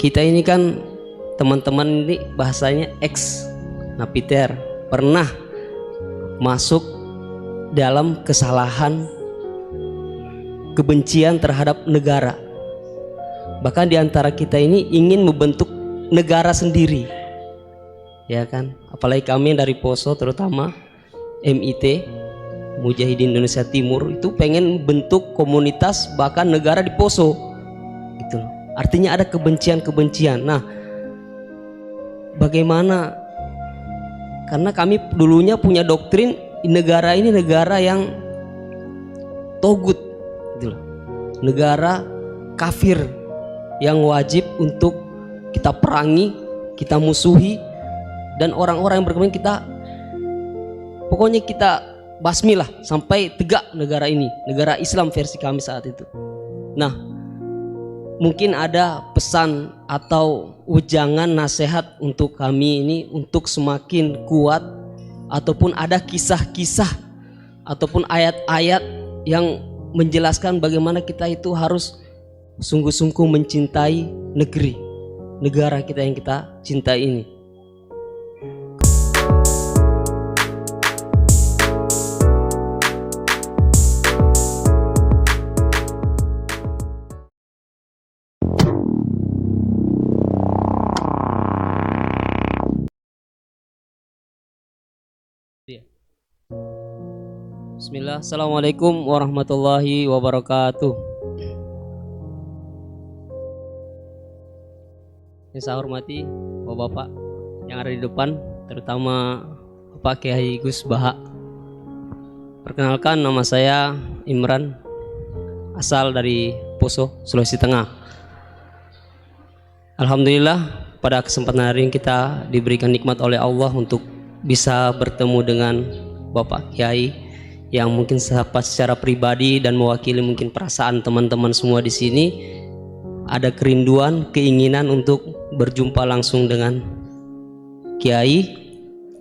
kita ini kan teman-teman ini bahasanya ex napiter pernah masuk dalam kesalahan kebencian terhadap negara. Bahkan diantara kita ini ingin membentuk negara sendiri, ya kan? Apalagi kami dari Poso, terutama MIT Mujahidin Indonesia Timur, itu pengen bentuk komunitas bahkan negara di Poso, gitu loh. Artinya ada kebencian-kebencian. Nah, bagaimana? Karena kami dulunya punya doktrin negara ini negara yang togut, gitu loh. Negara kafir yang wajib untuk kita perangi, kita musuhi, dan orang-orang yang berkembang kita, pokoknya kita basmi lah sampai tegak negara ini, negara Islam versi kami saat itu. Nah, mungkin ada pesan atau ujangan nasihat untuk kami ini untuk semakin kuat, ataupun ada kisah-kisah ataupun ayat-ayat yang menjelaskan bagaimana kita itu harus sungguh-sungguh mencintai negeri, negara kita yang kita cintai ini. Bismillah, Assalamualaikum warahmatullahi wabarakatuh. Yang saya hormati Bapak-Bapak yang ada di depan, terutama Bapak Kiai Gus Baha. Perkenalkan, nama saya Imran, asal dari Poso, Sulawesi Tengah. Alhamdulillah pada kesempatan hari ini kita diberikan nikmat oleh Allah untuk bisa bertemu dengan Bapak Kiai yang mungkin secara pribadi dan mewakili mungkin perasaan teman-teman semua di sini, ada kerinduan, keinginan untuk berjumpa langsung dengan Kiai,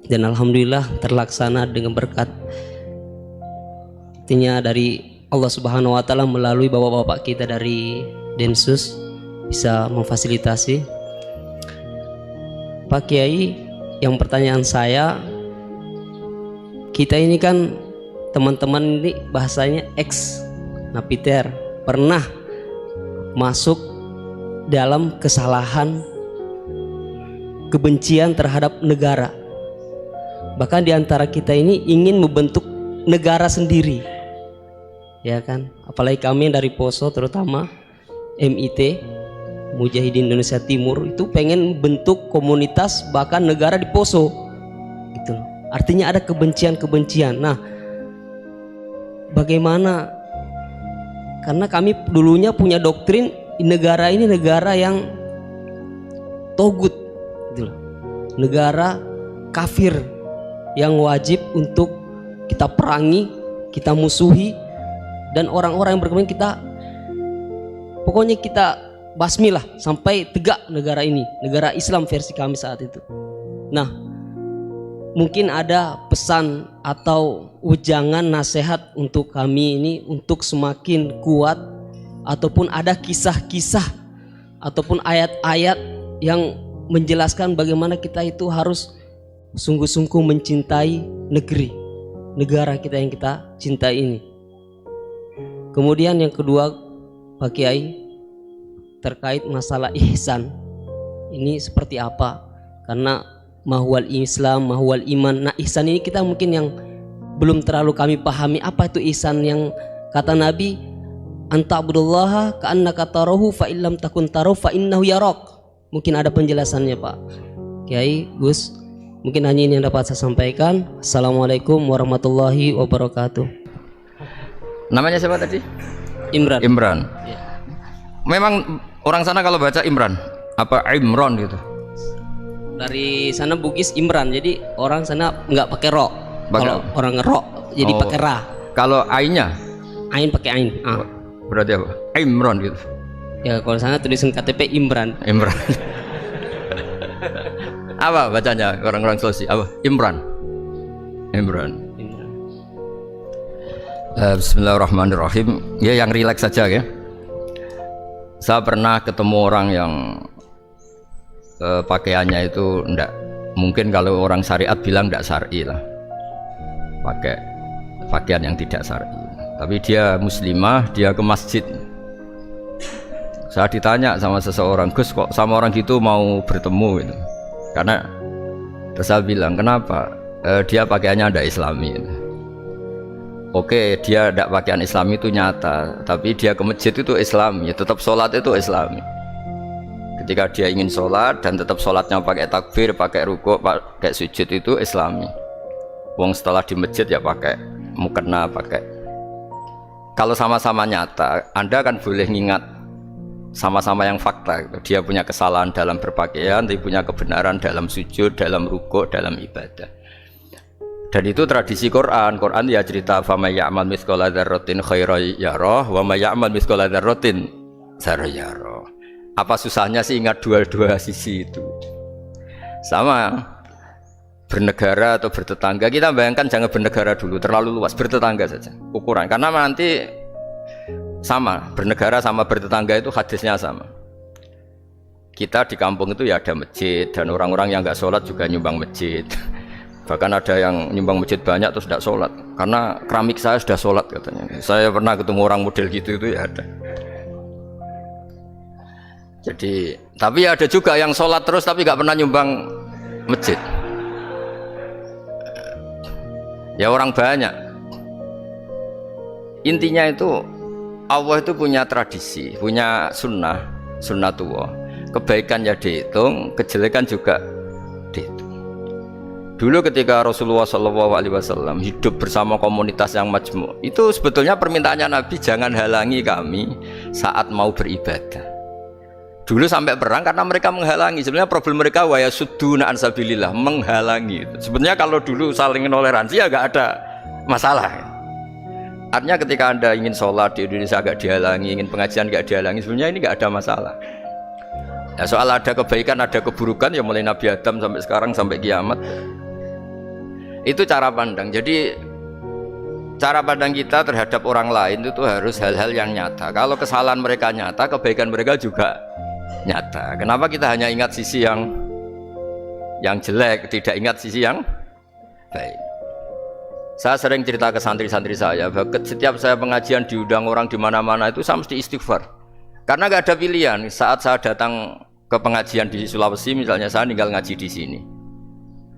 dan alhamdulillah terlaksana dengan berkat artinya dari Allah Subhanahu wa taala melalui bapak-bapak kita dari Densus bisa memfasilitasi. Pak Kiai, yang pertanyaan saya, kita ini kan teman-teman ini bahasanya ex napiter pernah masuk dalam kesalahan kebencian terhadap negara. Bahkan diantara kita ini ingin membentuk negara sendiri, ya kan? Apalagi kami dari Poso, terutama MIT Mujahidin Indonesia Timur, itu pengen bentuk komunitas bahkan negara di Poso, gitu loh. Artinya ada kebencian-kebencian. Nah, bagaimana? Karena kami dulunya punya doktrin negara ini negara yang togut, gitu loh. Negara kafir yang wajib untuk kita perangi, kita musuhi, dan orang-orang yang berkembang kita, pokoknya kita basmi lah sampai tegak negara ini, negara Islam versi kami saat itu. Nah, mungkin ada pesan atau ujangan nasihat untuk kami ini untuk semakin kuat, ataupun ada kisah-kisah ataupun ayat-ayat yang menjelaskan bagaimana kita itu harus sungguh-sungguh mencintai negeri, negara kita yang kita cintai ini. Kemudian yang kedua, Pak Kiai, terkait masalah ihsan ini seperti apa? Karena mahwal Islam, mahwal iman. Nah, ihsan ini kita mungkin yang belum terlalu kami pahami. Apa itu ihsan yang kata Nabi, anta'budullaha ka'annaka tarahu fa illam takun tarahu fa innahu yarak. Mungkin ada penjelasannya, Pak Kiai Gus. Mungkin hanya ini yang dapat saya sampaikan. Assalamualaikum warahmatullahi wabarakatuh. Namanya siapa tadi? Imran. Imran. Ya. Memang orang sana kalau baca Imran apa Imron gitu? Dari sana Bugis Imran, jadi orang sana nggak pakai ro. Kalau orang ro jadi pakai ra. Kalau ainnya? Ain pakai ain. Berarti apa? Imron gitu. Ya kalau sana tulisan KTP Imran. Imran. Apa bacanya orang-orang Sulawesi? Apa? Imran. Imran. Bismillahirrahmanirrahim. Ya, yang rileks saja ya. Saya pernah ketemu orang yang pakaiannya itu ndak, mungkin kalau orang syariat bilang ndak syar'i lah, pakai pakaian yang tidak syar'i. Tapi dia muslimah, dia ke masjid. Saya ditanya sama seseorang, Gus kok sama orang gitu mau bertemu gitu. Karena terus saya bilang kenapa? Dia pakaiannya ndak islami. Oke, dia tidak pakaian Islam itu nyata, tapi dia ke masjid itu Islami, tetap sholat itu Islami. Ketika dia ingin sholat dan tetap sholatnya pakai takbir, pakai rukuk, pakai sujud itu Islami. Wong setelah di masjid ya pakai mukena, pakai. Kalau sama-sama nyata, Anda kan boleh ngingat sama-sama yang fakta. Dia punya kesalahan dalam berpakaian, tapi punya kebenaran dalam sujud, dalam rukuk, dalam ibadah. Dan itu tradisi Quran. Quran ya cerita famay ya'mal mithqala dzarratin khairan yarah wa may ya'mal mithqala dzarratin syarran yarah. Apa susahnya sih ingat dua-dua sisi itu? Sama bernegara atau bertetangga, kita bayangkan jangan bernegara dulu, terlalu luas, bertetangga saja ukuran. Karena nanti sama, bernegara sama bertetangga itu hadisnya sama. Kita di kampung itu ya ada masjid dan orang-orang yang nggak sholat juga nyumbang masjid. Bahkan ada yang nyumbang masjid banyak terus tidak sholat karena keramik saya sudah sholat katanya. Saya pernah ketemu orang model gitu itu ya ada. Jadi tapi ada juga yang sholat terus tapi nggak pernah nyumbang masjid. Ya orang banyak. Intinya itu Allah itu punya tradisi, punya sunnatullah. Kebaikan ya dihitung, kejelekan juga dihitung. Dulu ketika Rasulullah SAW hidup bersama komunitas yang majmu', itu sebetulnya permintaannya Nabi, jangan halangi kami saat mau beribadah. Dulu sampai perang karena mereka menghalangi. Sebenarnya problem mereka wa yasudduna an sabilillah, menghalangi. Sebenarnya kalau dulu saling toleransi ya nggak ada masalah. Artinya ketika Anda ingin sholat di Indonesia agak dihalangi, ingin pengajian nggak dihalangi, sebenarnya ini nggak ada masalah. Ya, soal ada kebaikan, ada keburukan ya mulai Nabi Adam sampai sekarang sampai kiamat. Itu cara pandang. Jadi cara pandang kita terhadap orang lain itu harus hal-hal yang nyata. Kalau kesalahan mereka nyata, kebaikan mereka juga nyata. Kenapa kita hanya ingat sisi yang jelek, tidak ingat sisi yang baik? Saya sering cerita ke santri-santri saya, bahwa setiap saya pengajian diundang orang di mana-mana itu saya mesti istighfar. Karena nggak ada pilihan. Saat saya datang ke pengajian di Sulawesi, misalnya saya tinggal ngaji di sini.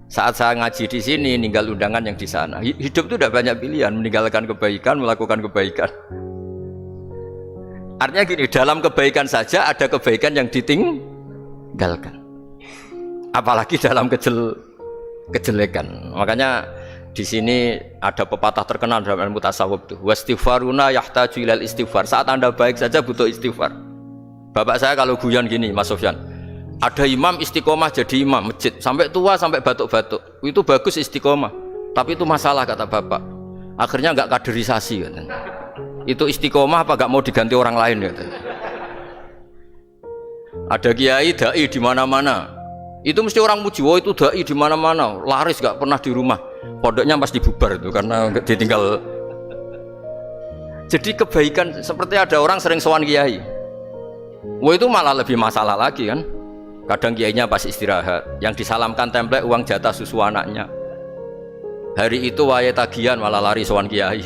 Saat saya ngaji di sini, ninggal undangan yang di sana. Hidup itu tidak banyak pilihan, meninggalkan kebaikan, melakukan kebaikan. Artinya gini, dalam kebaikan saja ada kebaikan yang ditinggalkan. Apalagi dalam kejelekan. Makanya di sini ada pepatah terkenal dalam ilmu tasawuf tuh. Wastighfaruna yahtaju ilal istighfar. Saat Anda baik saja butuh istighfar. Bapak saya kalau guyon gini, Mas Sofyan. Ada imam istiqomah jadi imam masjid sampai tua sampai batuk-batuk, itu bagus istiqomah, tapi itu masalah kata bapak, akhirnya nggak kaderisasi katanya. Itu istiqomah apa nggak mau diganti orang lain katanya. Ada kiai dai di mana-mana, itu mesti orang muji, oh itu dai di mana-mana, laris nggak pernah di rumah, pondoknya pasti bubar itu karena ditinggal. Jadi kebaikan seperti ada orang sering sowan kiai, wah itu malah lebih masalah lagi kan. Kadang kiainya pas istirahat, yang disalamkan template uang jatah susu anaknya. Hari itu waya tagihan malah lari sowan kiai.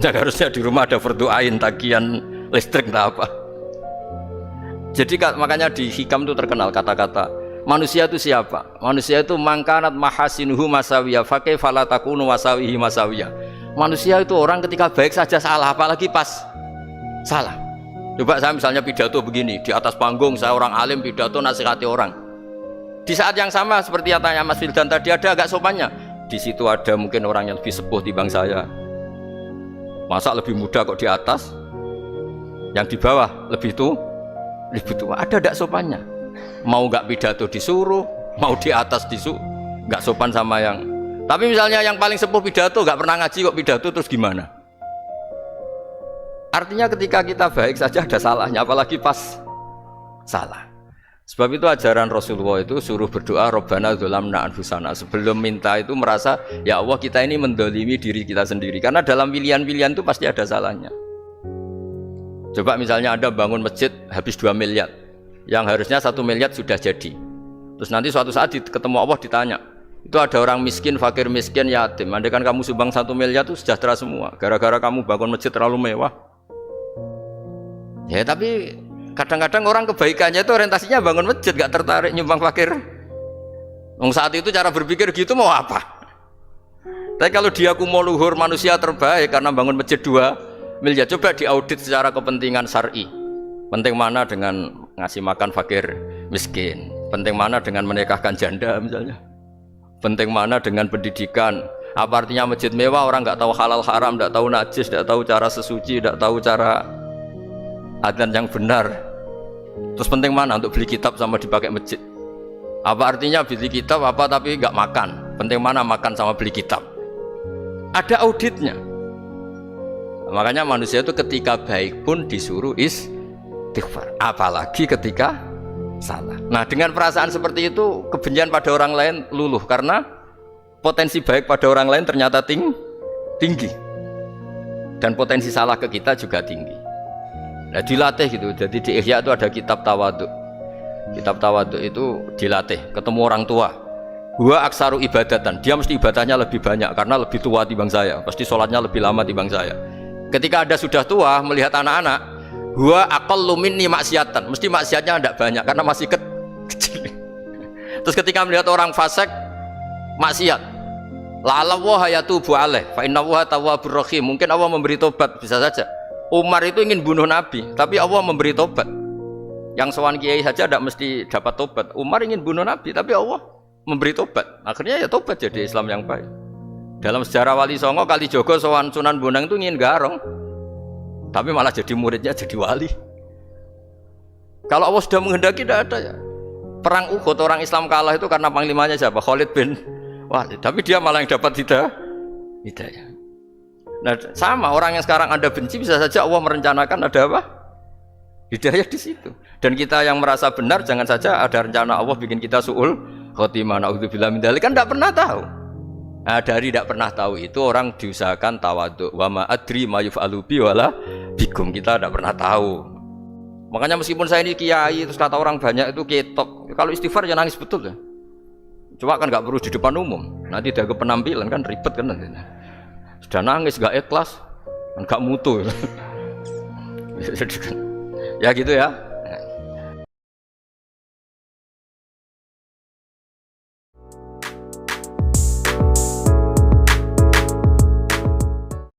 Nah, harusnya di rumah ada fardu'ain tagihan listrik tak apa. Jadi makanya di hikam itu terkenal kata-kata manusia itu siapa? Manusia itu mangkanat mahasinuhu masawiyah fakih falatakunu masawihi masawiyah. Manusia itu orang ketika baik saja salah, apalagi pas salah. Coba saya misalnya pidato begini, di atas panggung saya orang alim pidato nasihati orang. Di saat yang sama seperti yang tanya Mas Wildan tadi, ada agak sopannya. Di situ ada mungkin orang yang lebih sepuh dibanding saya. Masa lebih muda kok di atas? Yang di bawah lebih tua? Ada agak sopannya. Mau nggak pidato disuruh, mau di atas disuruh, nggak sopan sama yang. Tapi misalnya yang paling sepuh pidato nggak pernah ngaji kok pidato, terus gimana? Artinya ketika kita baik saja ada salahnya, apalagi pas salah. Sebab itu ajaran Rasulullah itu suruh berdoa Rabbana dzolamna anfusana. Sebelum minta itu merasa, ya Allah kita ini mendolimi diri kita sendiri. Karena dalam pilihan-pilihan itu pasti ada salahnya. Coba misalnya Anda bangun masjid habis 2 miliar. yang harusnya 1 miliar sudah jadi. Terus nanti suatu saat ketemu Allah ditanya, itu ada orang miskin, fakir miskin, yatim. Andai kan kamu sumbang 1 miliar itu sejahtera semua. Gara-gara kamu bangun masjid terlalu mewah. Ya tapi kadang-kadang orang kebaikannya itu orientasinya bangun masjid, gak tertarik nyumbang fakir. Saat itu cara berpikir gitu mau apa? Tapi kalau dia mau luhur manusia terbaik karena bangun masjid 2 miliar, coba diaudit secara kepentingan syar'i. Penting mana dengan ngasih makan fakir miskin? Penting mana dengan menikahkan janda misalnya? Penting mana dengan pendidikan? Apa artinya masjid mewah orang nggak tahu halal haram, nggak tahu najis, nggak tahu cara sesuci, nggak tahu cara adzan yang benar? Terus penting mana untuk beli kitab sama dipakai masjid? Apa artinya beli kitab apa tapi nggak makan? Penting mana makan sama beli kitab? Ada auditnya. Makanya manusia itu ketika baik pun disuruh istighfar, apalagi ketika salah. Nah dengan perasaan seperti itu kebencian pada orang lain luluh karena potensi baik pada orang lain ternyata tinggi dan potensi salah ke kita juga tinggi. Nah dilatih gitu. Jadi di Ihya itu ada kitab tawadhu. Kitab tawadhu itu dilatih ketemu orang tua. Gua aksaru ibadatan, dia mesti ibadahnya lebih banyak karena lebih tua timbang saya, pasti sholatnya lebih lama timbang saya. Ketika Anda sudah tua melihat anak-anak, gua aqallu minni maksiatan, mesti maksiatnya tidak banyak karena masih kecil. Terus ketika melihat orang fasik maksiat, la'alla wa yatubu alaih fa inna wa tawwabur rahim, mungkin Allah memberi tobat, bisa saja. Umar itu ingin bunuh Nabi, tapi Allah memberi tobat. Yang sowan kiai saja tidak mesti dapat tobat. Umar ingin bunuh Nabi, tapi Allah memberi tobat. Akhirnya ya tobat jadi Islam yang baik. Dalam sejarah Wali Songo, Kalijogo sowan Sunan Bonang itu ingin garong, tapi malah jadi muridnya jadi wali. Kalau Allah sudah menghendaki tidak ada ya. Perang Uhud orang Islam kalah itu karena panglimanya siapa? Khalid bin Walid. Tapi dia malah yang dapat hidayah. Nah sama orang yang sekarang Anda benci bisa saja Allah merencanakan ada apa? Hidayah di situ. Dan kita yang merasa benar jangan saja ada rencana Allah bikin kita su'ul khotimah, na'udzubillah min dzalik, kan tidak pernah tahu. Nah, dari tidak pernah tahu itu orang diusahakan tawadhu. Wa ma adri ma yuf'alu bi wala bikum, kita tidak pernah tahu. Makanya meskipun saya ini kiai terus kata orang banyak itu ketok, kalau istighfar ya nangis betul ya. Coba kan nggak perlu di depan umum, nanti ada penampilan kan ribet kan nanti. Sudah nangis nggak ikhlas, nggak mutu. Ya gitu ya.